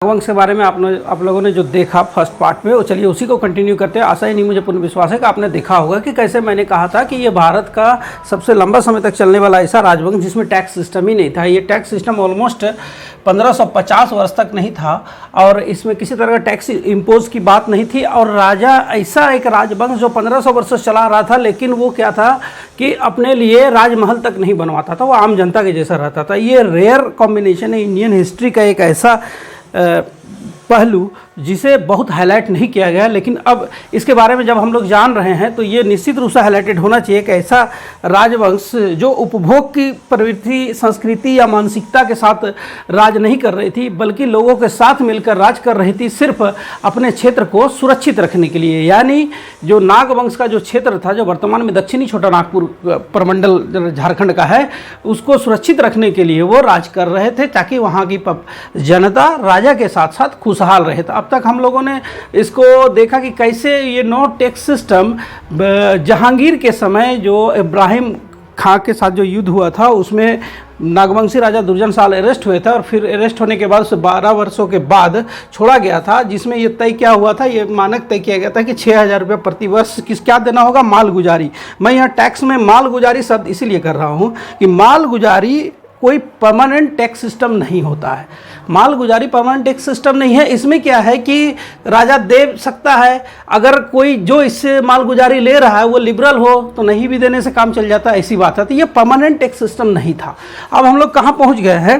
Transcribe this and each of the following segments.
वंश के बारे में आप लोगों ने जो देखा फर्स्ट पार्ट में, वो चलिए उसी को कंटिन्यू करते हैं। आशा ही नहीं, मुझे पूर्ण विश्वास है कि आपने देखा होगा कि कैसे मैंने कहा था कि ये भारत का सबसे लंबा समय तक चलने वाला ऐसा राजवंश जिसमें टैक्स सिस्टम ही नहीं था। ये टैक्स सिस्टम ऑलमोस्ट 1550 वर्ष तक नहीं था और इसमें किसी तरह का टैक्स इम्पोज की बात नहीं थी। और राजा ऐसा एक राजवंश जो 1500 वर्ष से चला रहा था, लेकिन वो क्या था कि अपने लिए राजमहल तक नहीं बनवाता था, वो आम जनता के जैसा रहता था। ये रेयर कॉम्बिनेशन है इंडियन हिस्ट्री का, एक ऐसा पहलू जिसे बहुत हाईलाइट नहीं किया गया। लेकिन अब इसके बारे में जब हम लोग जान रहे हैं तो ये निश्चित रूप से हाईलाइटेड होना चाहिए कि ऐसा राजवंश जो उपभोग की प्रवृत्ति, संस्कृति या मानसिकता के साथ राज नहीं कर रही थी, बल्कि लोगों के साथ मिलकर राज कर रही थी, सिर्फ अपने क्षेत्र को सुरक्षित रखने के लिए। यानी जो नाग वंश का जो क्षेत्र था, जो वर्तमान में दक्षिणी छोटा नागपुर प्रमंडल झारखंड का है, उसको सुरक्षित रखने के लिए वो राज कर रहे थे, ताकि वहाँ की जनता राजा के साथ साथ खुशहाल रहे। तो अब तक हम लोगों ने इसको देखा कि कैसे ये नो टैक्स सिस्टम जहांगीर के समय जो इब्राहिम खां के साथ जो युद्ध हुआ था, उसमें नागवंशी राजा दुर्जनशाल अरेस्ट हुए थे और फिर अरेस्ट होने के बाद उसे 12 वर्षों के बाद छोड़ा गया था, जिसमें ये तय क्या हुआ था, ये मानक तय किया गया था कि 6000 रुपये प्रति वर्ष क्या देना होगा, मालगुजारी। मैं यहाँ टैक्स में मालगुजारी शब्द इसीलिए कर रहा हूँ कि मालगुजारी कोई परमानेंट टैक्स सिस्टम नहीं होता है। मालगुजारी परमानेंट टैक्स सिस्टम नहीं है। इसमें क्या है कि राजा दे सकता है, अगर कोई जो इससे मालगुजारी ले रहा है वो लिबरल हो तो नहीं भी देने से काम चल जाता है, ऐसी बात है। तो ये परमानेंट टैक्स सिस्टम नहीं था। अब हम लोग कहाँ पहुँच गए हैं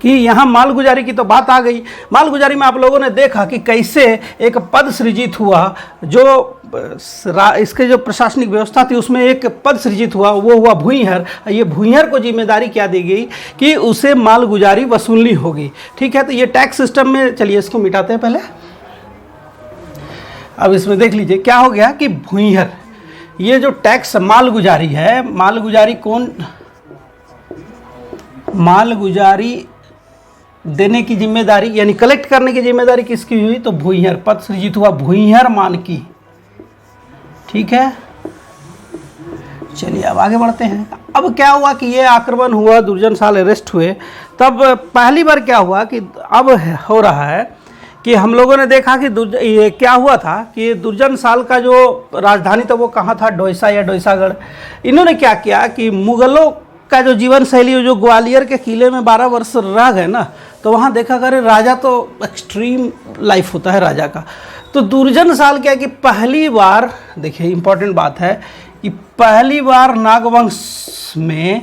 कि यहाँ मालगुजारी की तो बात आ गई। मालगुजारी में आप लोगों ने देखा कि कैसे एक पद सृजित हुआ, जो इसके जो प्रशासनिक व्यवस्था थी उसमें एक पद सृजित हुआ, वो हुआ भूइंहर। ये भूइंहर को जिम्मेदारी क्या दी गई कि उसे मालगुजारी वसूलनी होगी। ठीक है, तो ये टैक्स सिस्टम में, चलिए इसको मिटाते हैं पहले। अब इसमें देख लीजिए क्या हो गया कि भूइंहर, ये जो टैक्स मालगुजारी है, मालगुजारी कौन, मालगुजारी देने की जिम्मेदारी यानी कलेक्ट करने की जिम्मेदारी किसकी हुई, तो भूइंहर, पद सृजित हुआ भूइंहर मानकी। ठीक है, चलिए अब आगे बढ़ते हैं। अब क्या हुआ कि ये आक्रमण हुआ, दुर्जनशाल अरेस्ट हुए, तब पहली बार क्या हुआ कि अब हो रहा है कि हम लोगों ने देखा कि ये क्या हुआ था कि दुर्जनशाल का जो राजधानी था वो कहाँ था, डोईसा या डोईसागढ़। इन्होंने क्या किया कि मुगलों का जो जीवन शैली, जो ग्वालियर के किले में 12 वर्ष रह गए ना, तो वहाँ देखा करे राजा तो एक्सट्रीम लाइफ होता है राजा का। तो दुर्जनशाल क्या कि पहली बार, देखिए इंपॉर्टेंट बात है कि पहली बार नागवंश में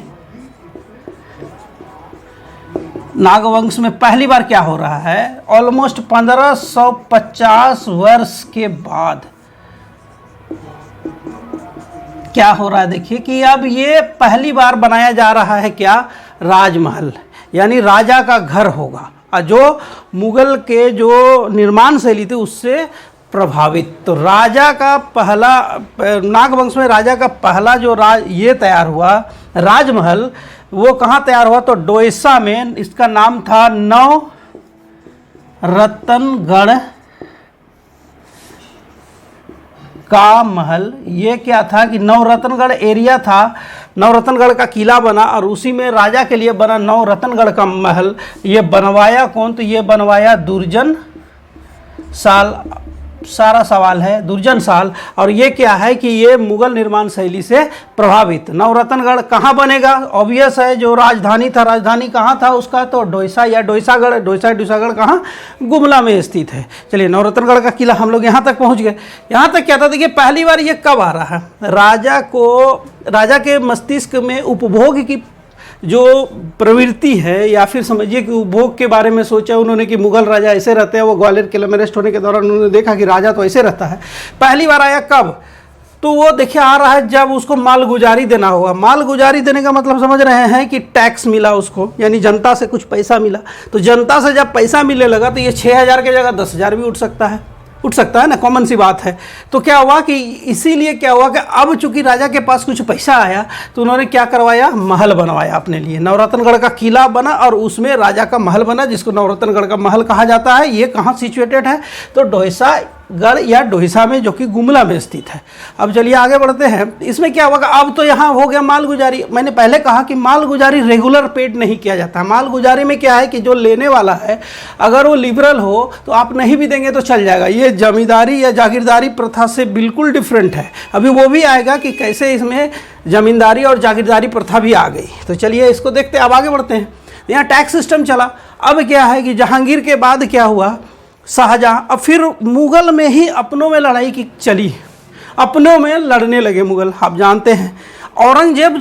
पहली बार क्या हो रहा है, ऑलमोस्ट 1550 वर्ष के बाद क्या हो रहा है। देखिए कि अब ये पहली बार बनाया जा रहा है क्या, राजमहल, यानी राजा का घर होगा, और जो मुगल के जो निर्माण शैली थी उससे प्रभावित। तो राजा का पहला, नागवंश में राजा का पहला जो ये तैयार हुआ राजमहल, वो कहाँ तैयार हुआ, तो डोईसा में। इसका नाम था नवरत्नगढ़ का महल। ये क्या था कि नवरत्नगढ़ एरिया था, नवरत्नगढ़ का किला बना और उसी में राजा के लिए बना नवरत्नगढ़ का महल। ये बनवाया कौन, तो ये बनवाया दुर्जनशाल। सारा सवाल है दुर्जनशाल। और ये क्या है कि ये मुगल निर्माण शैली से प्रभावित। नवरत्नगढ़ कहाँ बनेगा, ऑब्वियस है, जो राजधानी था, राजधानी कहाँ था उसका, तो डोईसा या डोईसागढ़। डोईसागढ़ कहाँ, गुमला में स्थित है। चलिए नवरत्नगढ़ का किला, हम लोग यहाँ तक पहुँच गए। यहाँ तक क्या था, देखिए पहली बार ये कब आ रहा है, राजा के मस्तिष्क में उपभोग की जो प्रवृत्ति है, या फिर समझिए कि उपभोग के बारे में सोचा उन्होंने कि मुगल राजा ऐसे रहते हैं। वो ग्वालियर किले में अरेस्ट होने के दौरान उन्होंने देखा कि राजा तो ऐसे रहता है। पहली बार आया कब, तो वो देखिए आ रहा है जब उसको मालगुजारी देना होगा। मालगुजारी देने का मतलब समझ रहे हैं कि टैक्स मिला उसको, यानी जनता से कुछ पैसा मिला। तो जनता से जब पैसा मिलने लगा तो ये 6000 की जगह 10,000 भी उठ सकता है ना, कॉमन सी बात है। तो क्या हुआ कि इसीलिए क्या हुआ कि अब चूंकि राजा के पास कुछ पैसा आया तो उन्होंने क्या करवाया, महल बनवाया अपने लिए। नवरत्नगढ़ का किला बना और उसमें राजा का महल बना, जिसको नवरत्नगढ़ का महल कहा जाता है। ये कहाँ सिचुएटेड है, तो डोईसा गढ़ या डोहिसा में, जो कि गुमला में स्थित है। अब चलिए आगे बढ़ते हैं। इसमें क्या होगा, अब तो यहाँ हो गया मालगुजारी। मैंने पहले कहा कि मालगुजारी रेगुलर पेड नहीं किया जाता। मालगुजारी में क्या है कि जो लेने वाला है अगर वो लिबरल हो तो आप नहीं भी देंगे तो चल जाएगा। ये जमींदारी या जागीरदारी प्रथा से बिल्कुल डिफरेंट है। अभी वो भी आएगा कि कैसे इसमें जमींदारी और जागीरदारी प्रथा भी आ गई। तो चलिए इसको देखते हैं। अब आगे बढ़ते हैं। यहाँ टैक्स सिस्टम चला। अब क्या है कि जहांगीर के बाद क्या हुआ, शाहजहां, अब फिर मुगल में ही अपनों में लड़ाई की चली, अपनों में लड़ने लगे मुगल। आप जानते हैं औरंगजेब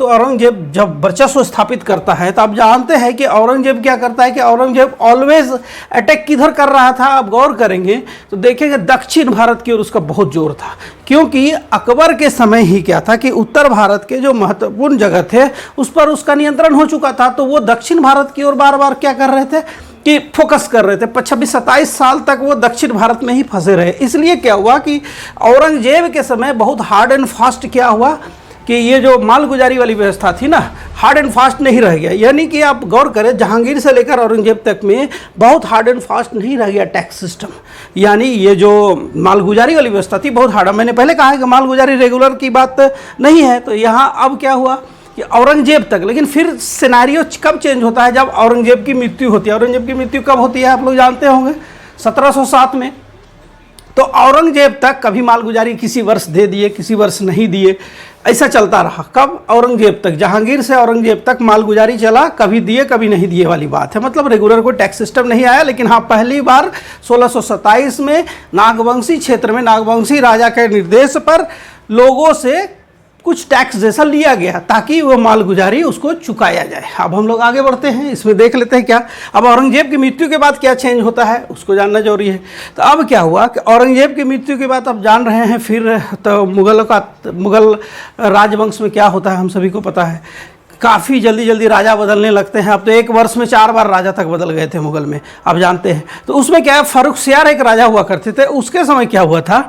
औरंगजेब जब वर्चस्व स्थापित करता है तो आप जानते हैं कि औरंगजेब क्या करता है कि औरंगजेब ऑलवेज अटैक किधर कर रहा था। आप गौर करेंगे तो देखेंगे दक्षिण भारत की ओर उसका बहुत जोर था, क्योंकि अकबर के समय ही क्या था कि उत्तर भारत के जो महत्वपूर्ण जगह थे उस पर उसका नियंत्रण हो चुका था। तो वो दक्षिण भारत की ओर बार बार क्या कर रहे थे कि फोकस कर रहे थे। 26-27 साल तक वो दक्षिण भारत में ही फंसे रहे। इसलिए क्या हुआ कि औरंगजेब के समय बहुत हार्ड एंड फास्ट क्या हुआ कि ये जो मालगुजारी वाली व्यवस्था थी ना, हार्ड एंड फास्ट नहीं रह गया। यानी कि आप गौर करें जहांगीर से लेकर औरंगजेब तक में बहुत हार्ड एंड फास्ट नहीं रह गया टैक्स सिस्टम। यानी ये जो मालगुजारी वाली व्यवस्था थी बहुत हार्ड। मैंने पहले कहा है कि मालगुजारी रेगुलर की बात नहीं है। तो यहाँ अब क्या हुआ कि औरंगजेब तक, लेकिन फिर सिनेरियो कब चेंज होता है, जब औरंगजेब की मृत्यु होती है। औरंगजेब की मृत्यु कब होती है आप लोग जानते होंगे, 1707 में। तो औरंगजेब तक कभी मालगुजारी किसी वर्ष दे दिए, किसी वर्ष नहीं दिए, ऐसा चलता रहा। कब, औरंगजेब तक, जहांगीर से औरंगजेब तक मालगुजारी चला, कभी दिए कभी नहीं दिए वाली बात है। मतलब रेगुलर कोई टैक्स सिस्टम नहीं आया। लेकिन हाँ, पहली बार 1627 में नागवंशी क्षेत्र में नागवंशी राजा के निर्देश पर लोगों से कुछ टैक्स जैसा लिया गया ताकि वो मालगुजारी उसको चुकाया जाए। अब हम लोग आगे बढ़ते हैं, इसमें देख लेते हैं क्या। अब औरंगजेब की मृत्यु के बाद क्या चेंज होता है उसको जानना जरूरी है। तो अब क्या हुआ कि औरंगजेब की मृत्यु के बाद अब जान रहे हैं फिर तो मुगल राजवंश में क्या होता है हम सभी को पता है। काफ़ी जल्दी जल्दी राजा बदलने लगते हैं। अब तो एक वर्ष में 4 बार राजा तक बदल गए थे मुगल में, आप जानते हैं। तो उसमें क्या है, फर्रुखसियार एक राजा हुआ करते थे। उसके समय क्या हुआ था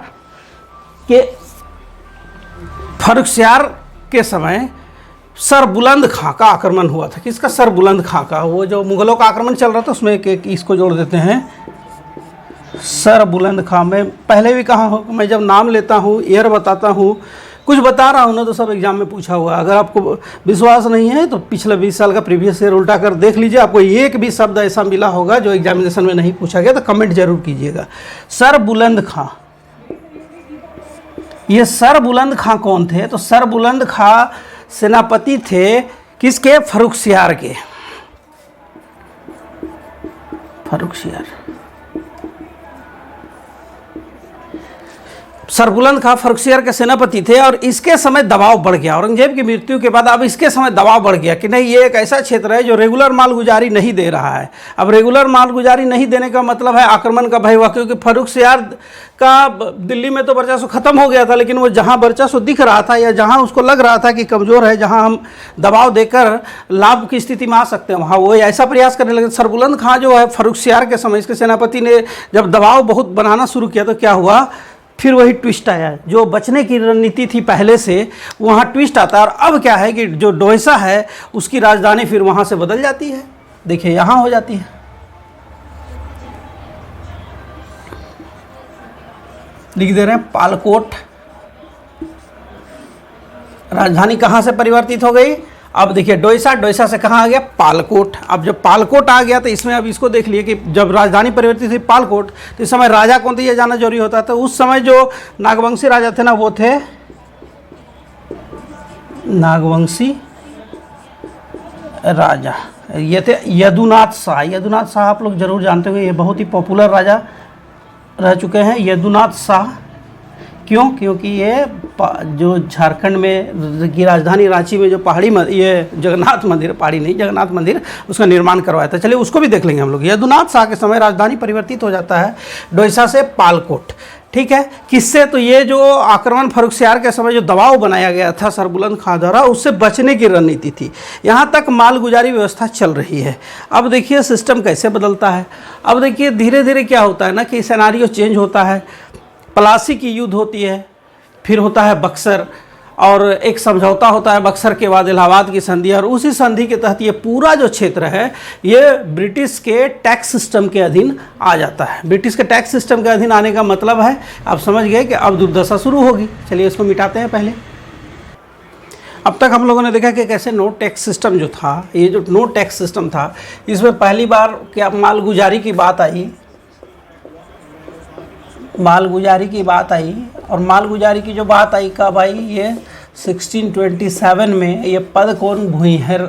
कि फर्रुखसियार के समय सर बुलंद खां का आक्रमण हुआ था। किसका, सर बुलंद खां का। वो जो मुगलों का आक्रमण चल रहा था उसमें एक इसको जोड़ देते हैं, सर बुलंद खां। मैं पहले भी कहा हूँ, मैं जब नाम लेता हूँ, ईयर बताता हूँ, कुछ बता रहा हूँ ना, तो सब एग्जाम में पूछा हुआ। अगर आपको विश्वास नहीं है तो पिछले 20 साल का प्रीवियस ईयर उल्टा कर देख लीजिए। आपको एक भी शब्द ऐसा मिला होगा जो एग्जामिनेशन में नहीं पूछा गया तो कमेंट जरूर कीजिएगा। सर बुलंद खां, ये सर बुलंद खां कौन थे? तो सर बुलंद खां सेनापति थे किसके, फर्रुखसियार के। फर्रुखसियार, सरबुलंद खां फर्रुखसियार के सेनापति थे। और इसके समय दबाव बढ़ गया औरंगजेब की मृत्यु के बाद। अब इसके समय दबाव बढ़ गया कि नहीं, ये एक ऐसा क्षेत्र है जो रेगुलर मालगुजारी नहीं दे रहा है। अब रेगुलर मालगुजारी नहीं देने का मतलब है आक्रमण का भय हुआ, क्योंकि फर्रुखसियार का दिल्ली में तो वर्चस्व खत्म हो गया था, लेकिन वो जहाँ वर्चस्व दिख रहा था या जहाँ उसको लग रहा था कि कमज़ोर है, जहाँ हम दबाव देकर लाभ की स्थिति में आ सकते हैं, वहाँ वो ऐसा प्रयास करने लगे। सरबुलंद खां जो है फर्रुखसियार के समय, इसके सेनापति ने जब दबाव बहुत बनाना शुरू किया तो क्या हुआ, फिर वही ट्विस्ट आया। जो बचने की रणनीति थी पहले से, वहाँ ट्विस्ट आता है। और अब क्या है कि जो डोइसा है उसकी राजधानी फिर वहाँ से बदल जाती है। देखिए यहाँ हो जाती है, लिख दे रहे हैं पालकोट। राजधानी कहाँ से परिवर्तित हो गई, अब देखिए डोइसा, डोइसा से कहाँ आ गया, पालकोट। अब जब पालकोट आ गया तो इसमें अब इसको देख लिए कि जब राजधानी परिवर्तित हुई पालकोट, तो इस समय राजा कौन थे ये जानना जरूरी होता है। तो उस समय जो नागवंशी राजा थे ना, वो थे नागवंशी राजा, ये थे यदुनाथ शाह। यदुनाथ शाह आप लोग जरूर जानते होंगे, ये बहुत ही पॉपुलर राजा रह चुके हैं यदुनाथ शाह। क्यों, क्योंकि ये जो झारखंड में की राजधानी रांची में जो पहाड़ी ये जगन्नाथ मंदिर, पहाड़ी नहीं जगन्नाथ मंदिर, उसका निर्माण करवाया था। चलिए उसको भी देख लेंगे हम लोग। यदुनाथ शाह के समय राजधानी परिवर्तित हो जाता है डोइसा से पालकोट, ठीक है। किससे, तो ये जो आक्रमण फर्रुखसियार के समय जो दबाव बनाया गया था सरबुलंद खां द्वारा, उससे बचने की रणनीति थी। यहाँ तक मालगुजारी व्यवस्था चल रही है। अब देखिए सिस्टम कैसे बदलता है। अब देखिए धीरे धीरे क्या होता है ना कि सिनेरियो चेंज होता है। प्लासी की युद्ध होती है, फिर होता है बक्सर। और एक समझौता होता है बक्सर के बाद इलाहाबाद की संधि, और उसी संधि के तहत ये पूरा जो क्षेत्र है ये ब्रिटिश के टैक्स सिस्टम के अधीन आ जाता है। ब्रिटिश के टैक्स सिस्टम के अधीन आने का मतलब है, आप समझ गए कि अब दुर्दशा शुरू होगी। चलिए इसको मिटाते हैं पहले। अब तक हम लोगों ने देखा कि कैसे नो टैक्स सिस्टम जो था, ये जो नो टैक्स सिस्टम था, इसमें पहली बार क्या मालगुजारी की बात आई, मालगुजारी की बात आई। और मालगुजारी की जो बात आई कब आई, ये 1627 में। ये पद कौन, भुईहर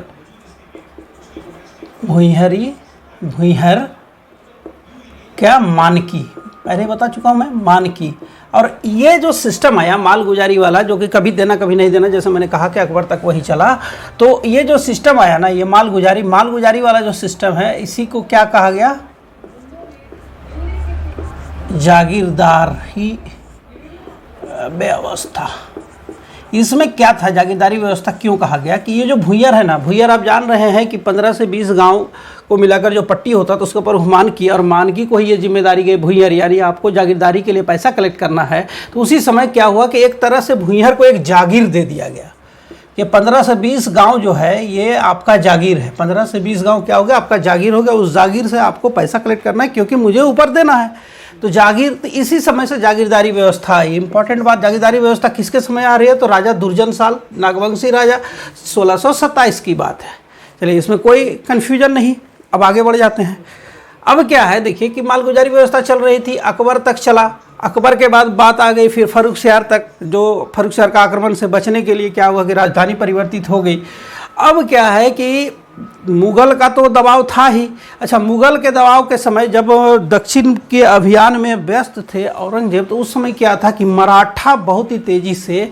क्या, मानकी, पहले बता चुका हूँ मैं, मानकी। और ये जो सिस्टम आया मालगुजारी वाला, जो कि कभी देना कभी नहीं देना, जैसे मैंने कहा कि अकबर तक वही चला, तो ये जो सिस्टम आया ना, ये मालगुजारी वाला जो सिस्टम है, इसी को क्या कहा गया, जागीरदारी व्यवस्था। इसमें क्या था, जागीरदारी व्यवस्था क्यों कहा गया कि ये जो भुईयर है ना, भुईयर आप जान रहे हैं कि 15 से 20 गांव को मिलाकर जो पट्टी होता तो उसके ऊपर मानकी, और मानकी को ही ये जिम्मेदारी गई भुईयर, यानी आपको जागीरदारी के लिए पैसा कलेक्ट करना है। तो उसी समय क्या हुआ कि एक तरह से भुईयर को एक जागीर दे दिया गया कि 15 से 20 गांव जो है ये आपका जागीर है। 15 से 20 गांव क्या हो गया, आपका जागीर हो गया। उस जागीर से आपको पैसा कलेक्ट करना है क्योंकि मुझे ऊपर देना है। तो जागीर, तो इसी समय से जागीरदारी व्यवस्था आई। इंपॉर्टेंट बात, जागीरदारी व्यवस्था किसके समय आ रही है, तो राजा दुर्जन साल, नागवंशी राजा, 1627 की बात है। चलिए इसमें कोई कन्फ्यूजन नहीं। अब आगे बढ़ जाते हैं। अब क्या है, देखिए कि मालगुजारी व्यवस्था चल रही थी, अकबर तक चला। अकबर के बाद बात आ गई फिर फर्रुखसियार तक, जो फर्रुखसियार का आक्रमण से बचने के लिए क्या हुआ कि राजधानी परिवर्तित हो गई। अब क्या है कि मुगल का तो दबाव था ही। अच्छा, मुगल के दबाव के समय जब दक्षिण के अभियान में व्यस्त थे औरंगजेब, तो उस समय क्या था कि मराठा बहुत ही तेज़ी से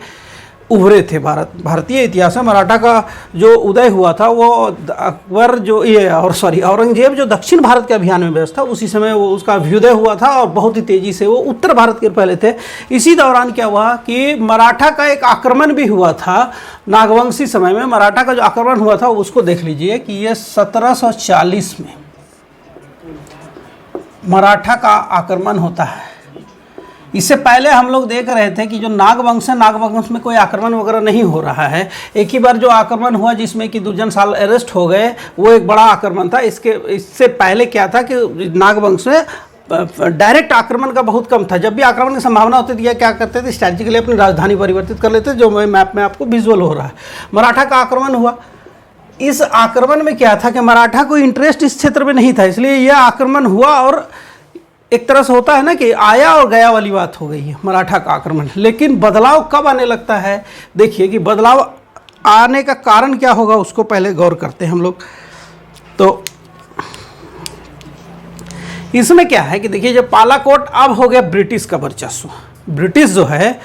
उभरे थे। भारतीय इतिहास में मराठा का जो उदय हुआ था वो अकबर जो औरंगजेब जो दक्षिण भारत के अभियान में व्यस्त था, उसी समय वो उसका अभ्युदय हुआ था और बहुत ही तेज़ी से वो उत्तर भारत के पहले थे। इसी दौरान क्या हुआ कि मराठा का एक आक्रमण भी हुआ था। नागवंशी समय में मराठा का जो आक्रमण हुआ था उसको देख लीजिए कि ये 1740 में मराठा का आक्रमण होता है। इससे पहले हम लोग देख रहे थे कि जो नागवंश है, नागवंश में कोई आक्रमण वगैरह नहीं हो रहा है। एक ही बार जो आक्रमण हुआ जिसमें कि दुर्जन साल अरेस्ट हो गए, वो एक बड़ा आक्रमण था। इससे पहले क्या था कि नागवंश में डायरेक्ट आक्रमण का बहुत कम था। जब भी आक्रमण की संभावना होती थी, क्या करते थे, स्ट्रैटेजिकली अपनी राजधानी परिवर्तित कर लेते, जो मैप में आपको विजुअल हो रहा है। मराठा का आक्रमण हुआ। इस आक्रमण में क्या था कि मराठा को इंटरेस्ट इस क्षेत्र में नहीं था, इसलिए यह आक्रमण हुआ। और एक तरह से होता है ना कि आया और गया वाली बात हो गई है मराठा का आक्रमण। लेकिन बदलाव कब आने लगता है, देखिए कि बदलाव आने का कारण क्या होगा उसको पहले गौर करते हैं हम लोग। तो इसमें क्या है कि देखिए जब बालाकोट अब हो गया ब्रिटिश का वर्चस्व, ब्रिटिश जो है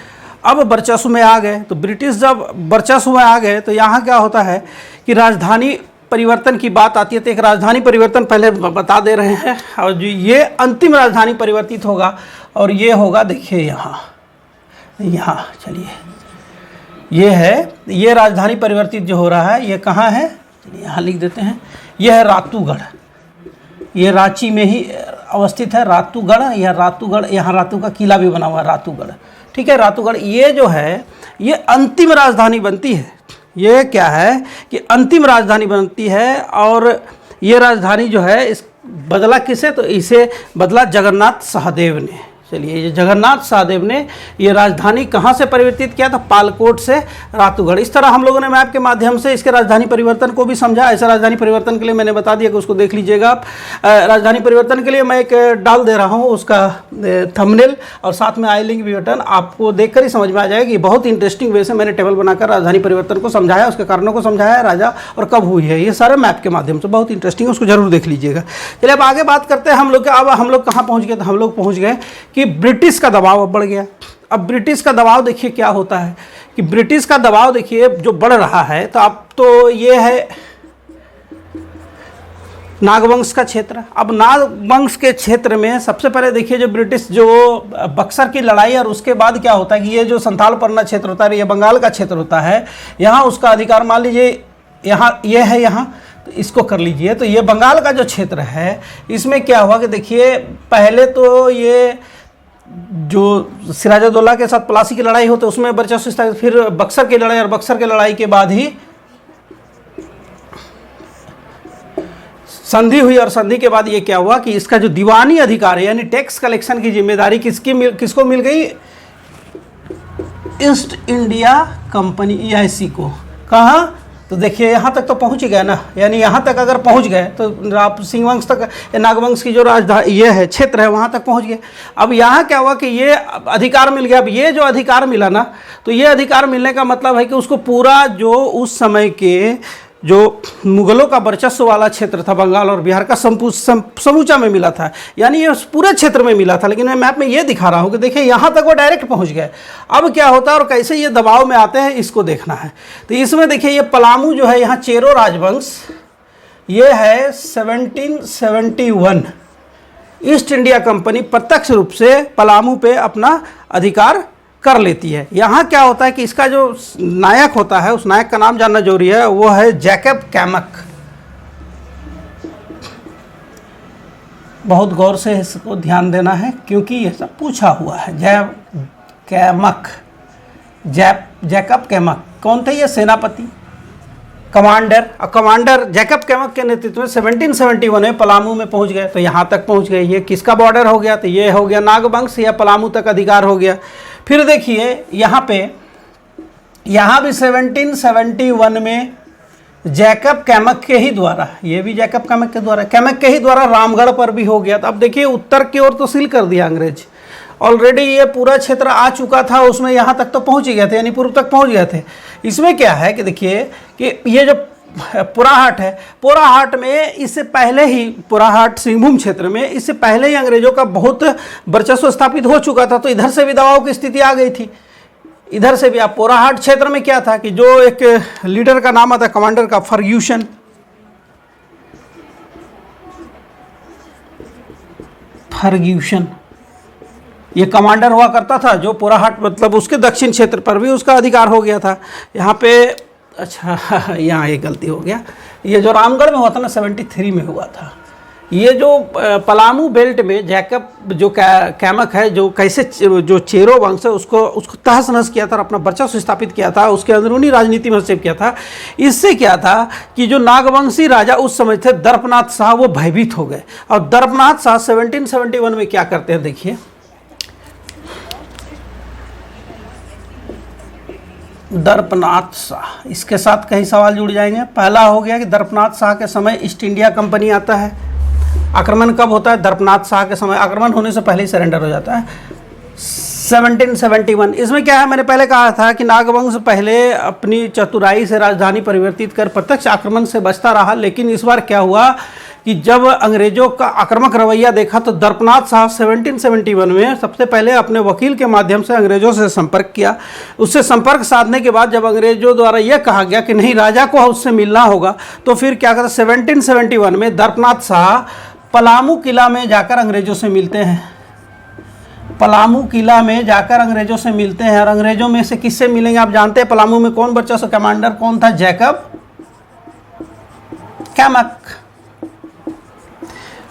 अब वर्चस्व में आ गए। तो ब्रिटिश जब वर्चस्व में आ गए तो यहाँ क्या होता है कि राजधानी परिवर्तन की बात आती है। तो एक राजधानी परिवर्तन पहले बता दे रहे हैं, और जो ये अंतिम राजधानी परिवर्तित होगा और ये होगा, देखिए यहाँ चलिए ये है, ये राजधानी परिवर्तित जो हो रहा है ये कहाँ है, चलिए यहाँ लिख देते हैं। ये है रातूगढ़, ये रांची में ही अवस्थित है रातूगढ़। यह रातूगढ़, यहाँ रातू का किला भी बना हुआ है रातूगढ़, ठीक है। रातूगढ़ ये जो है ये अंतिम राजधानी बनती है। ये क्या है कि अंतिम राजधानी बनती है। और ये राजधानी जो है इस बदला किसे, तो इसे बदला जगन्नाथ सहदेव ने। चलिए ये जगन्नाथ सहदेव ने ये राजधानी कहाँ से परिवर्तित किया था, पालकोट से रातूगढ़। इस तरह हम लोगों ने मैप के माध्यम से इसके राजधानी परिवर्तन को भी समझा। ऐसा राजधानी परिवर्तन के लिए मैंने बता दिया कि उसको देख लीजिएगा आप। राजधानी परिवर्तन के लिए मैं एक डाल दे रहा हूँ उसका थंबनेल, और साथ में आई लिंक भी बटन, आपको देखकर ही समझ में आ जाएगा कि बहुत इंटरेस्टिंग वे से मैंने टेबल बनाकर राजधानी परिवर्तन को समझाया, उसके कारणों को समझाया, राजा और कब हुई है, ये सारे मैप के माध्यम से। बहुत इंटरेस्टिंग है, उसको जरूर देख लीजिएगा। चलिए अब आगे बात करते हैं हम लोग। अब हम लोग कहाँ पहुँच गए, तो हम लोग पहुँच गए कि ब्रिटिश का दबाव अब बढ़ गया। अब ब्रिटिश का दबाव देखिए क्या होता है कि ब्रिटिश का दबाव देखिए जो बढ़ रहा है। तो अब तो ये है नागवंश का क्षेत्र। अब नागवंश के क्षेत्र में सबसे पहले देखिए जो ब्रिटिश जो बक्सर की लड़ाई, और उसके बाद क्या होता है कि ये जो संथाल परगना क्षेत्र होता है, ये बंगाल का क्षेत्र होता है, यहाँ उसका अधिकार मान लीजिए यहाँ ये है, यहाँ तो इसको कर लीजिए। तो ये बंगाल का जो क्षेत्र है, इसमें क्या हुआ कि देखिए पहले तो ये जो सिराजुद्दौला के साथ प्लासी की लड़ाई होती है उसमें वर्चस्व स्थापित, फिर बक्सर की लड़ाई, और बक्सर की लड़ाई के बाद ही संधि हुई, और संधि के बाद ये क्या हुआ कि इसका जो दीवानी अधिकार है यानी टैक्स कलेक्शन की जिम्मेदारी किसको मिल गई? ईस्ट इंडिया कंपनी EIC को। कहाँ? तो देखिए यहाँ तक तो पहुँच ही गए ना, यानी यहाँ तक अगर पहुँच गए तो आप सिंह वंश तक, नागवंश की जो राजधानी ये है क्षेत्र है वहाँ तक पहुँच गए। अब यहाँ क्या हुआ कि ये अधिकार मिल गया। अब ये जो अधिकार मिला ना, तो ये अधिकार मिलने का मतलब है कि उसको पूरा जो उस समय के जो मुगलों का वर्चस्व वाला क्षेत्र था बंगाल और बिहार का समूचा में मिला था, यानी ये पूरे क्षेत्र में मिला था। लेकिन मैं मैप में ये दिखा रहा हूँ कि देखिए यहाँ तक वो डायरेक्ट पहुँच गए। अब क्या होता है और कैसे ये दबाव में आते हैं इसको देखना है। तो इसमें देखिए ये पलामू जो है, यहाँ चेरो राजवंश, ये है 1771। ईस्ट इंडिया कंपनी प्रत्यक्ष रूप से पलामू पे अपना अधिकार कर लेती है। यहाँ क्या होता है कि इसका जो नायक होता है, उस नायक का नाम जानना जरूरी है, वो है जैकब कैमक। बहुत गौर से इसको ध्यान देना है क्योंकि ये सब पूछा हुआ है। जैकब कैमक कौन थे? ये सेनापति, कमांडर। और कमांडर जैकब कैमक के नेतृत्व में 1771 में पलामू में पहुंच गए। तो यहाँ तक पहुंच गए। ये किसका बॉर्डर हो गया? तो ये हो गया नागवंश, या पलामू तक अधिकार हो गया। फिर देखिए यहाँ पे, यहाँ भी 1771 में जैकब कैमक के ही द्वारा, ये भी जैकब कैमक के ही द्वारा रामगढ़ पर भी हो गया। तो अब देखिए उत्तर की ओर तो सील कर दिया अंग्रेज, ऑलरेडी ये पूरा क्षेत्र आ चुका था, उसमें यहाँ तक तो पहुँच ही गए थे, यानी पूर्व तक पहुँच गए थे। इसमें क्या है कि देखिए कि ये जो पोराहाट है, पोराहाट में इससे पहले ही, पोराहाट सिंहभूम क्षेत्र में इससे पहले ही अंग्रेजों का बहुत वर्चस्व स्थापित हो चुका था। तो इधर से भी दबाव की स्थिति आ गई थी। इधर से भी आप पोराहाट क्षेत्र में क्या था कि जो एक लीडर का नाम आता, कमांडर का, फर्ग्यूसन, ये कमांडर हुआ करता था जो पोराहाट, मतलब उसके दक्षिण क्षेत्र पर भी उसका अधिकार हो गया था। यहाँ पे अच्छा यहाँ एक गलती हो गया, ये जो रामगढ़ में हुआ था ना 73 में हुआ था। ये जो पलामू बेल्ट में जैकब जो कैमक है, जो कैसे जो चेरो वंश है उसको तहस नहस किया था और अपना वर्चस्व स्थापित किया था, उसके अंदरूनी राजनीति में हस्तक्षेप किया था। इससे क्या था कि जो नागवंशी राजा उस समय थे दर्पनाथ शाह, वो भयभीत हो गए। और दर्पनाथ शाह 1771 में क्या करते हैं देखिए, दर्पनाथ शाह, इसके साथ कई सवाल जुड़ जाएंगे। पहला हो गया कि दर्पनाथ शाह के समय ईस्ट इंडिया कंपनी आता है। आक्रमण कब होता है? दर्पनाथ शाह के समय। आक्रमण होने से पहले ही सरेंडर हो जाता है 1771। इसमें क्या है, मैंने पहले कहा था कि नागवंश पहले अपनी चतुराई से राजधानी परिवर्तित कर प्रत्यक्ष आक्रमण से बचता रहा। लेकिन इस बार क्या हुआ कि जब अंग्रेजों का आक्रामक रवैया देखा तो दर्पनाथ शाह 1771 में सबसे पहले अपने वकील के माध्यम से अंग्रेजों से संपर्क किया। उससे संपर्क साधने के बाद जब अंग्रेजों द्वारा यह कहा गया कि नहीं, राजा को उससे मिलना होगा, तो फिर क्या कहता, 1771 में दर्पनाथ शाह पलामू किला में जाकर अंग्रेजों से मिलते हैं। पलामू किला में जाकर अंग्रेजों से मिलते हैं। और अंग्रेजों में से किससे मिलेंगे आप जानते हैं? पलामू में कौन वर्चस्व कमांडर कौन था? जैकब कैमक।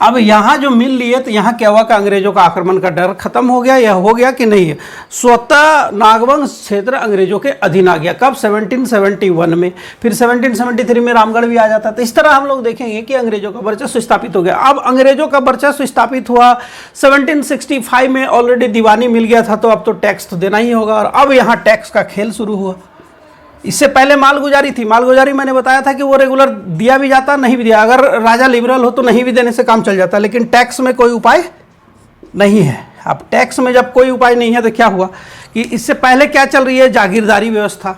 अब यहाँ जो मिल लिए तो यहाँ क्या हुआ कि अंग्रेजों का आक्रमण का डर खत्म हो गया। यह हो गया कि नहीं है, स्वतः नागवंश क्षेत्र अंग्रेजों के अधीन आ गया। कब? 1771 में। फिर 1773 में रामगढ़ भी आ जाता। तो इस तरह हम लोग देखेंगे कि अंग्रेजों का वर्चस्व स्थापित हो गया। अब अंग्रेजों का वर्चस्व स्थापित हुआ 1765 में, ऑलरेडी दीवानी मिल गया था, तो अब तो टैक्स तो देना ही होगा। और अब यहाँ टैक्स का खेल शुरू हुआ। इससे पहले मालगुजारी थी। मालगुजारी मैंने बताया था कि वो रेगुलर दिया भी जाता, नहीं भी दिया। अगर राजा लिबरल हो तो नहीं भी देने से काम चल जाता। लेकिन टैक्स में कोई उपाय नहीं है। अब टैक्स में जब कोई उपाय नहीं है तो क्या हुआ कि इससे पहले क्या चल रही है? जागीरदारी व्यवस्था।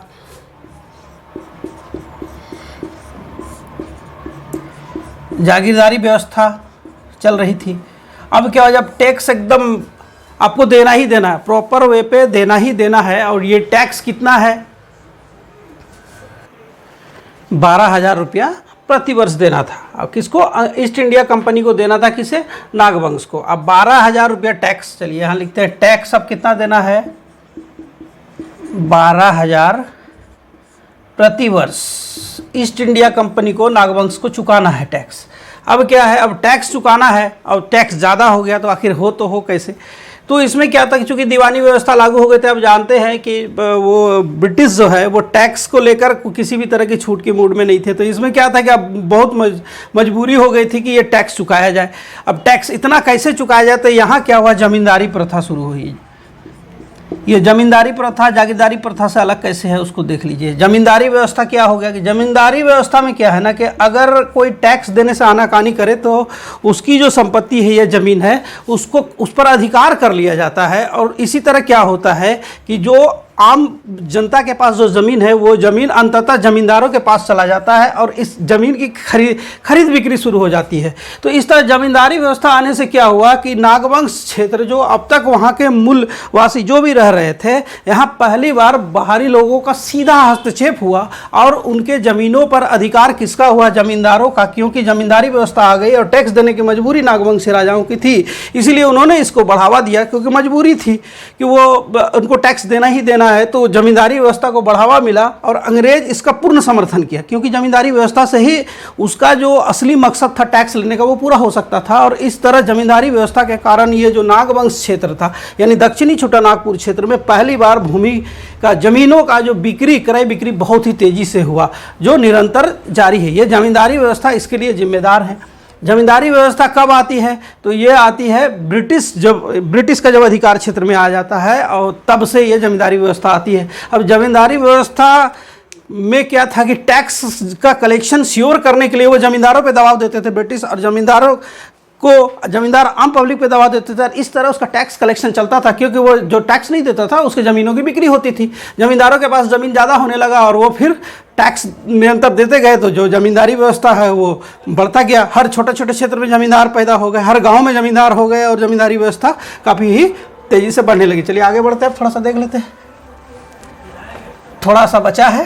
जागीरदारी व्यवस्था चल रही थी। अब क्या हुआ, जब टैक्स एकदम आपको देना ही देना है, प्रॉपर वे पे देना ही देना है। और ये टैक्स कितना है? 12,000 रुपया प्रति वर्ष देना था। अब किसको? ईस्ट इंडिया कंपनी को देना था। किसे? नागवंश को। अब 12,000 रुपया टैक्स, चलिए यहाँ लिखते हैं टैक्स अब कितना देना है? 12,000 प्रति वर्ष ईस्ट इंडिया कंपनी को, नागवंश को चुकाना है टैक्स। अब क्या है, अब टैक्स चुकाना है और टैक्स ज़्यादा हो गया तो आखिर हो तो हो कैसे? तो इसमें क्या था कि चूंकि दीवानी व्यवस्था लागू हो गए थे, अब जानते हैं कि वो ब्रिटिश जो है वो टैक्स को लेकर किसी भी तरह की छूट के मूड में नहीं थे। तो इसमें क्या था कि अब बहुत मजबूरी हो गई थी कि ये टैक्स चुकाया जाए। अब टैक्स इतना कैसे चुकाया जाए, तो यहाँ क्या हुआ, जमींदारी प्रथा शुरू हुई। ये जमींदारी प्रथा जागीरदारी प्रथा से अलग कैसे है उसको देख लीजिए। जमींदारी व्यवस्था क्या हो गया कि जमींदारी व्यवस्था में क्या है ना कि अगर कोई टैक्स देने से आनाकानी करे तो उसकी जो संपत्ति है या ज़मीन है उसको उस पर अधिकार कर लिया जाता है। और इसी तरह क्या होता है कि जो आम जनता के पास जो ज़मीन है वो ज़मीन अंततः ज़मींदारों के पास चला जाता है और इस ज़मीन की खरीद बिक्री शुरू हो जाती है। तो इस तरह जमींदारी व्यवस्था आने से क्या हुआ कि नागवंश क्षेत्र जो अब तक वहाँ के मूलवासी जो भी रह रहे थे, यहाँ पहली बार बाहरी लोगों का सीधा हस्तक्षेप हुआ और उनके ज़मीनों पर अधिकार किसका हुआ, ज़मींदारों का। क्योंकि ज़मींदारी व्यवस्था आ गई और टैक्स देने की मजबूरी नागवंशी राजाओं की थी, इसीलिए उन्होंने इसको बढ़ावा दिया क्योंकि मजबूरी थी कि वो उनको टैक्स देना ही देना है। तो जमींदारी व्यवस्था को बढ़ावा मिला और अंग्रेज इसका पूर्ण समर्थन किया क्योंकि जमींदारी व्यवस्था से ही उसका जो असली मकसद था टैक्स लेने का वो पूरा हो सकता था। और इस तरह जमींदारी व्यवस्था के कारण ये जो नागवंश क्षेत्र था यानी दक्षिणी छोटानागपुर क्षेत्र में पहली बार भूमि का जमीनों का जो बिक्री क्रय बिक्री बहुत ही तेजी से हुआ, जो निरंतर जारी है। ये जमींदारी व्यवस्था इसके लिए जिम्मेदार है। जमींदारी व्यवस्था कब आती है, तो ये आती है ब्रिटिश का जब अधिकार क्षेत्र में आ जाता है और तब से ये जमींदारी व्यवस्था आती है। अब जमींदारी व्यवस्था में क्या था कि टैक्स का कलेक्शन श्योर करने के लिए वो जमींदारों पे दबाव देते थे ब्रिटिश, और जमींदार आम पब्लिक पे दबाव देते थे। इस तरह उसका टैक्स कलेक्शन चलता था क्योंकि वो जो टैक्स नहीं देता था उसके ज़मीनों की बिक्री होती थी। जमींदारों के पास ज़मीन ज़्यादा होने लगा और वो फिर टैक्स निरंतर देते गए, तो जो जमींदारी व्यवस्था है वो बढ़ता गया। हर छोटे छोटे क्षेत्र में जमींदार पैदा हो गए, हर गाँव में जमींदार हो गए और जमींदारी व्यवस्था काफ़ी ही तेज़ी से बढ़ने लगी। चलिए आगे बढ़ते हैं, थोड़ा सा देख लेते हैं, थोड़ा सा बचा है।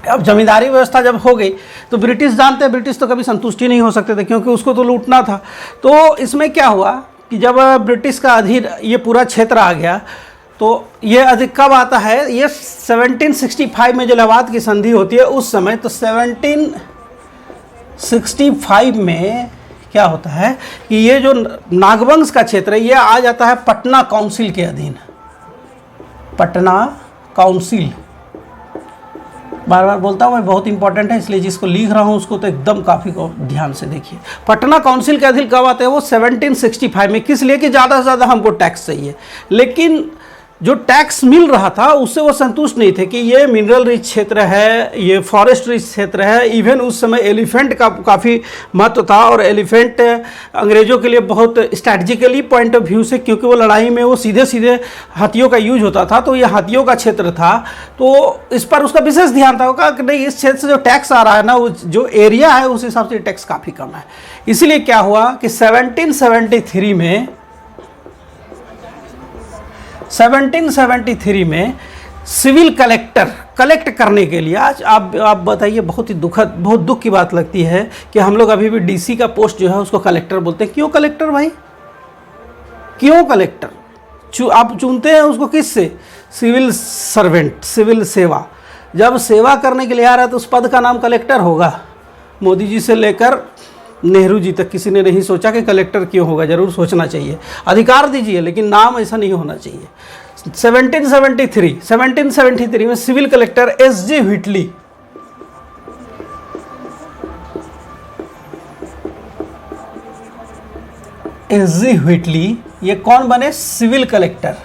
अब जमींदारी व्यवस्था जब हो गई तो ब्रिटिश जानते हैं ब्रिटिश तो कभी संतुष्टि नहीं हो सकते थे क्योंकि उसको तो लूटना था। तो इसमें क्या हुआ कि जब ब्रिटिश का अधीन ये पूरा क्षेत्र आ गया तो ये अधिक कब आता है, ये 1765 में जो इलाहाबाद की संधि होती है उस समय। तो 1765 में क्या होता है कि ये जो नागवंश का क्षेत्र है ये आ जाता है पटना काउंसिल के अधीन। पटना काउंसिल, बार बार बोलता हूँ मैं, बहुत इंपॉर्टेंट है इसलिए जिसको लिख रहा हूँ उसको तो एकदम काफ़ी ध्यान से देखिए। पटना काउंसिल के अधीन कब आते हैं, वो 1765 में। किस लिए कि ज़्यादा से ज़्यादा हमको टैक्स चाहिए, लेकिन जो टैक्स मिल रहा था उससे वो संतुष्ट नहीं थे कि ये मिनरल रिच क्षेत्र है, ये फॉरेस्ट रिच क्षेत्र है। इवन उस समय एलिफेंट का काफ़ी महत्व था और एलिफेंट अंग्रेज़ों के लिए बहुत स्ट्रैटेजिकली पॉइंट ऑफ व्यू से, क्योंकि वो लड़ाई में वो सीधे सीधे हाथियों का यूज होता था, तो ये हाथियों का क्षेत्र था। तो इस पर उसका विशेष ध्यान था, कि नहीं इस क्षेत्र से जो टैक्स आ रहा है ना, वो जो एरिया है उस हिसाब से टैक्स काफ़ी कम है। इसलिए क्या हुआ कि 1773 में सिविल कलेक्टर कलेक्ट करने के लिए, आज आप बताइए, बहुत ही बहुत दुख की बात लगती है कि हम लोग अभी भी डीसी का पोस्ट जो है उसको कलेक्टर बोलते हैं। क्यों कलेक्टर भाई, क्यों कलेक्टर? आप चुनते हैं उसको किससे? सिविल सर्वेंट, सिविल सेवा। जब सेवा करने के लिए आ रहा है तो उस पद का नाम कलेक्टर होगा। मोदी जी से लेकर नेहरू जी तक किसी ने नहीं सोचा कि कलेक्टर क्यों होगा, जरूर सोचना चाहिए। अधिकार दीजिए लेकिन नाम ऐसा नहीं होना चाहिए। 1773 में civil collector S J. Whitley, S J. Whitley ये कौन बने? Civil collector.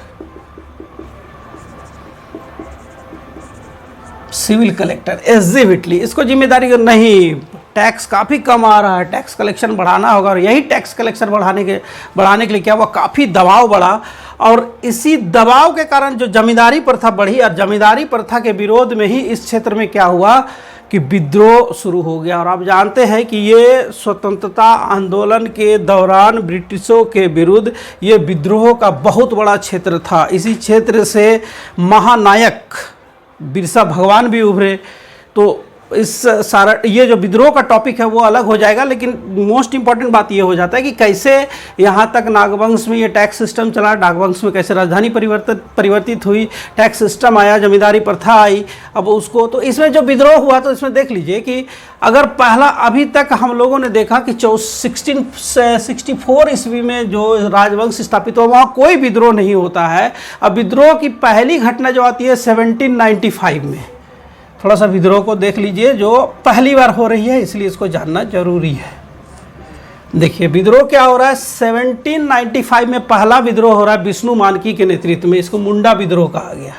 Civil collector S J. Whitley, इसको जिम्मेदारी नहीं, टैक्स काफ़ी कम आ रहा है, टैक्स कलेक्शन बढ़ाना होगा। और यही टैक्स कलेक्शन बढ़ाने के लिए क्या हुआ, काफ़ी दबाव बढ़ा। और इसी दबाव के कारण जो जमींदारी प्रथा बढ़ी, और जमींदारी प्रथा के विरोध में ही इस क्षेत्र में क्या हुआ कि विद्रोह शुरू हो गया। और आप जानते हैं कि ये स्वतंत्रता आंदोलन के दौरान ब्रिटिशों के विरुद्ध ये विद्रोह का बहुत बड़ा क्षेत्र था। इसी क्षेत्र से महानायक बिरसा भगवान भी उभरे। तो इस सारा ये जो विद्रोह का टॉपिक है वो अलग हो जाएगा, लेकिन मोस्ट इंपॉर्टेंट बात ये हो जाता है कि कैसे यहाँ तक नागवंश में ये टैक्स सिस्टम चला, नागवंश में कैसे राजधानी परिवर्तित हुई, टैक्स सिस्टम आया, जमींदारी प्रथा आई। अब उसको तो इसमें जो विद्रोह हुआ तो इसमें देख लीजिए कि अगर पहला अभी तक हम लोगों ने देखा कि 1664 ईस्वी में जो राजवंश स्थापित हुआ वहाँ कोई विद्रोह नहीं होता है। अब विद्रोह की पहली घटना जो आती है 1795 में, थोड़ा सा विद्रोह को देख लीजिए जो पहली बार हो रही है, इसलिए इसको जानना जरूरी है। देखिए विद्रोह क्या हो रहा है, 1795 में पहला विद्रोह हो रहा है विष्णु मानकी के नेतृत्व में, इसको मुंडा विद्रोह कहा गया।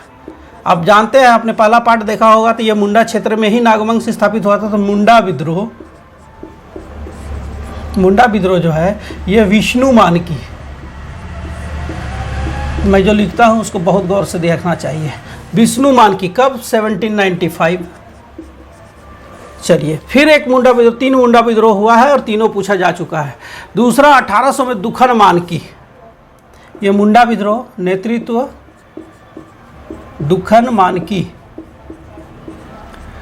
आप जानते हैं, आपने पहला पार्ट देखा होगा तो ये मुंडा क्षेत्र में ही नागवंश स्थापित हुआ था। तो मुंडा विद्रोह जो है ये विष्णु मानकी, मैं जो लिखता हूँ उसको बहुत गौर से देखना चाहिए। विष्णु मानकी कब, 1795। चलिए फिर एक मुंडा विद्रोह, 3 मुंडा विद्रोह हुआ है और तीनों पूछा जा चुका है। दूसरा 1800 में दुखन मानकी, ये मुंडा विद्रोह, नेतृत्व दुखन मानकी।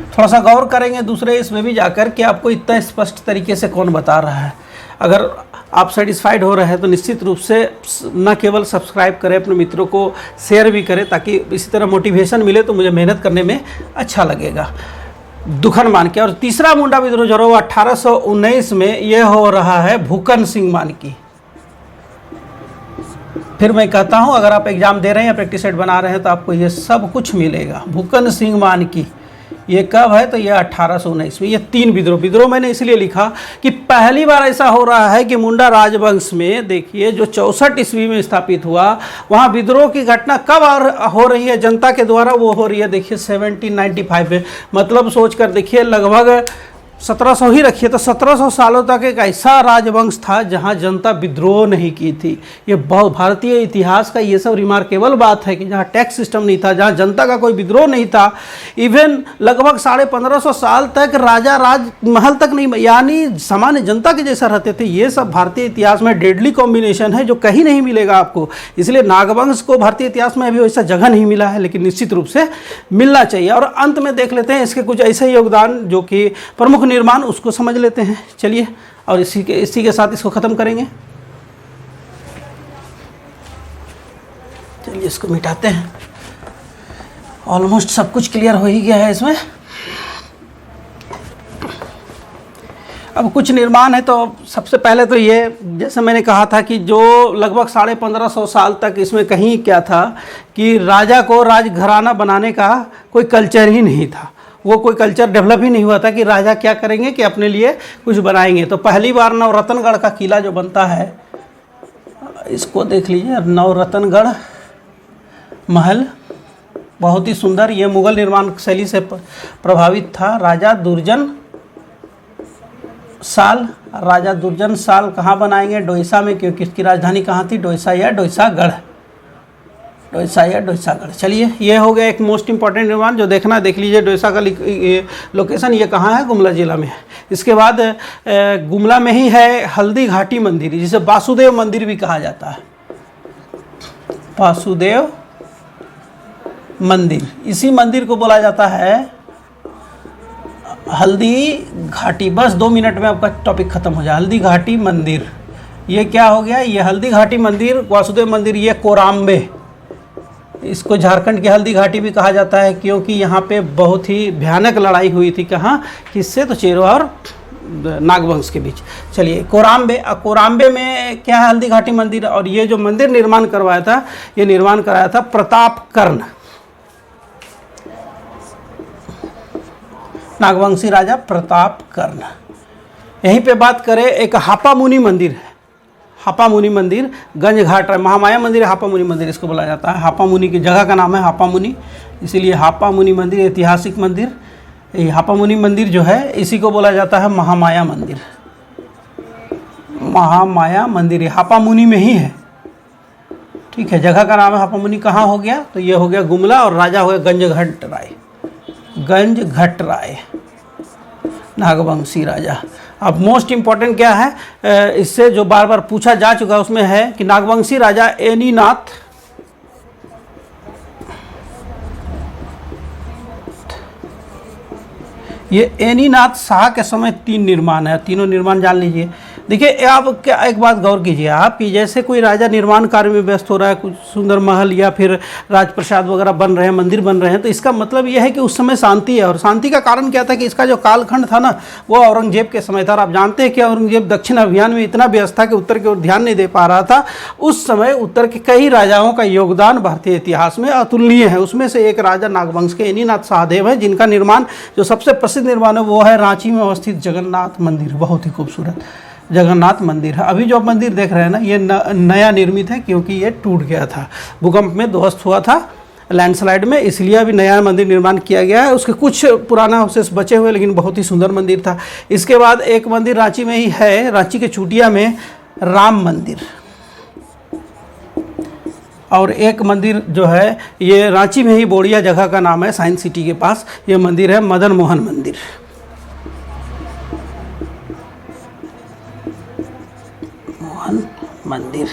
थोड़ा सा गौर करेंगे दूसरे इसमें भी जाकर कि आपको इतना स्पष्ट तरीके से कौन बता रहा है। अगर आप सेटिस्फाइड हो रहे हैं तो निश्चित रूप से न केवल सब्सक्राइब करें, अपने मित्रों को शेयर भी करें ताकि इसी तरह मोटिवेशन मिले तो मुझे मेहनत करने में अच्छा लगेगा। दुखन मानकी। और तीसरा मुंडा विद्रोह जो रहा 1819 में यह हो रहा है भूकन सिंह मानकी। फिर मैं कहता हूं अगर आप एग्जाम दे रहे हैं या प्रैक्टिस सेट बना रहे हैं तो आपको ये सब कुछ मिलेगा। भूकन सिंह मानकी ये कब है, तो ये 1819 में। ये 3 विद्रोह मैंने इसलिए लिखा कि पहली बार ऐसा हो रहा है कि मुंडा राजवंश में देखिए जो 64 ईस्वी में स्थापित हुआ, वहाँ विद्रोह की घटना कब हो रही है जनता के द्वारा, वो हो रही है देखिए 1795 में। मतलब सोच कर देखिए लगभग 1700 ही रखिए तो 1700 सालों तक एक ऐसा राजवंश था जहां जनता विद्रोह नहीं की थी। ये बहुत भारतीय इतिहास का ये सब रिमार्केबल बात है कि जहां टैक्स सिस्टम नहीं था, जहां जनता का कोई विद्रोह नहीं था। इवन लगभग 1550 साल तक राजा राजमहल तक नहीं, यानी सामान्य जनता के जैसा रहते थे। ये सब भारतीय इतिहास में डेडली कॉम्बिनेशन है जो कहीं नहीं मिलेगा आपको। इसलिए नागवंश को भारतीय इतिहास में अभी वैसा जगह नहीं मिला है, लेकिन निश्चित रूप से मिलना चाहिए। और अंत में देख लेते हैं इसके कुछ ऐसे योगदान जो कि प्रमुख निर्माण, उसको समझ लेते हैं। चलिए और इसी के साथ इसको ख़त्म करेंगे। चलिए इसको मिटाते हैं। ऑलमोस्ट सब कुछ क्लियर हो ही गया है इसमें। अब कुछ निर्माण है तो सबसे पहले तो ये, जैसे मैंने कहा था कि जो लगभग 1550 साल तक इसमें कहीं क्या था कि राजा को राजघराना बनाने का कोई कल्चर ही नहीं था। वो कोई कल्चर डेवलप ही नहीं हुआ था कि राजा क्या करेंगे कि अपने लिए कुछ बनाएंगे। तो पहली बार नवरत्नगढ़ का किला जो बनता है, इसको देख लीजिए, नवरत्नगढ़ महल बहुत ही सुंदर, ये मुगल निर्माण शैली से प्रभावित था। राजा दुर्जन साल कहाँ बनाएंगे, डोईसा में, क्योंकि इसकी राजधानी कहाँ थी, डोईसा या डोईसागढ़। चलिए ये हो गया एक मोस्ट इंपॉर्टेंट निर्माण जो देखना है, देख लीजिए। डोईसा का लोकेशन ये कहाँ है, गुमला जिला में है। इसके बाद गुमला में ही है हल्दी घाटी मंदिर, जिसे वासुदेव मंदिर भी कहा जाता है। वासुदेव मंदिर, इसी मंदिर को बोला जाता है हल्दी घाटी। बस 2 मिनट में आपका टॉपिक खत्म हो जाए। हल्दी घाटी मंदिर ये क्या हो गया, ये हल्दी घाटी मंदिर, वासुदेव मंदिर, ये कोराम्बे, इसको झारखंड की हल्दी घाटी भी कहा जाता है क्योंकि यहाँ पे बहुत ही भयानक लड़ाई हुई थी। कहाँ, किससे, तो चेरो और नागवंश के बीच। चलिए कोराम्बे में क्या है, हल्दी घाटी मंदिर। और ये जो मंदिर निर्माण करवाया था, ये निर्माण कराया था प्रतापकर्ण, नागवंशी राजा प्रतापकर्ण। यहीं पे बात करें, एक हापा मुनि मंदिर है, हापा मुनि मंदिर गंज घाट, महामाया मंदिर, हापा मुनि मंदिर इसको बोला जाता है। हापा मुनि की जगह का नाम है हापा मुनि, इसीलिए हापा मुनि मंदिर ऐतिहासिक मंदिर। ये हापा मुनि मंदिर जो है इसी को बोला जाता है महामाया मंदिर। महामाया मंदिर ये हापा मुनि में ही है, ठीक है। जगह का नाम है हापा मुनि। कहाँ हो गया, तो ये हो गया गुमला, और राजा हो गया गंजघट राय, नागवंशी राजा। अब मोस्ट इम्पॉर्टेंट क्या है, इससे जो बार बार पूछा जा चुका है उसमें है कि नागवंशी राजा एनीनाथ ये एनीनाथ शाह के समय 3 निर्माण है, तीनों निर्माण जान लीजिए। देखिए आप क्या एक बात गौर कीजिए आप कि जैसे कोई राजा निर्माण कार्य में व्यस्त हो रहा है, कुछ सुंदर महल या फिर राजप्रसाद वगैरह बन रहे हैं, मंदिर बन रहे हैं, तो इसका मतलब यह है कि उस समय शांति है। और शांति का कारण क्या था कि इसका जो कालखंड था ना वो औरंगजेब के समय था। और आप जानते हैं कि औरंगजेब दक्षिण अभियान में इतना व्यस्त था कि उत्तर की ओर ध्यान नहीं दे पा रहा था। उस समय उत्तर के कई राजाओं का योगदान भारतीय इतिहास में अतुलनीय है। उसमें से एक राजा नागवंश के एनीनाथ शाहदेव है, जिनका निर्माण जो सबसे प्रसिद्ध निर्माण है वो है रांची में अवस्थित जगन्नाथ मंदिर। बहुत ही खूबसूरत जगन्नाथ मंदिर है। अभी जो आप मंदिर देख रहे हैं ना ये नया निर्मित है, क्योंकि ये टूट गया था, भूकंप में ध्वस्त हुआ था लैंडस्लाइड में, इसलिए अभी नया मंदिर निर्माण किया गया है। उसके कुछ पुराना अवशेष बचे हुए, लेकिन बहुत ही सुंदर मंदिर था। इसके बाद एक मंदिर रांची में ही है, रांची के चूटिया में राम मंदिर। और एक मंदिर जो है ये रांची में ही बोड़िया जगह का नाम है, साइंस सिटी के पास, ये मंदिर है मदन मोहन मंदिर। मंदिर।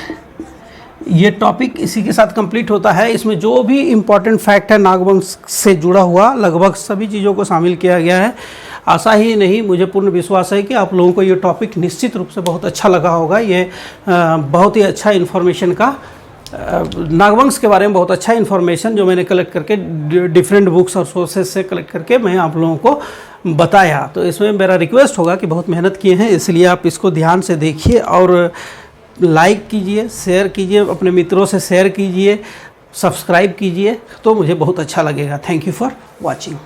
ये टॉपिक इसी के साथ कंप्लीट होता है। इसमें जो भी इम्पोर्टेंट फैक्ट है नागवंश से जुड़ा हुआ लगभग सभी चीज़ों को शामिल किया गया है। आशा ही नहीं, मुझे पूर्ण विश्वास है कि आप लोगों को ये टॉपिक निश्चित रूप से बहुत अच्छा लगा होगा। ये बहुत ही अच्छा इन्फॉर्मेशन का नागवंश के बारे में बहुत अच्छा इन्फॉर्मेशन जो मैंने कलेक्ट करके डिफरेंट बुक्स और सोर्सेज से कलेक्ट करके मैं आप लोगों को बताया। तो इसमें मेरा रिक्वेस्ट होगा कि बहुत मेहनत किए हैं, इसलिए आप इसको ध्यान से देखिए और लाइक कीजिए, शेयर कीजिए, अपने मित्रों से शेयर कीजिए, सब्सक्राइब कीजिए, तो मुझे बहुत अच्छा लगेगा। Thank you for watching.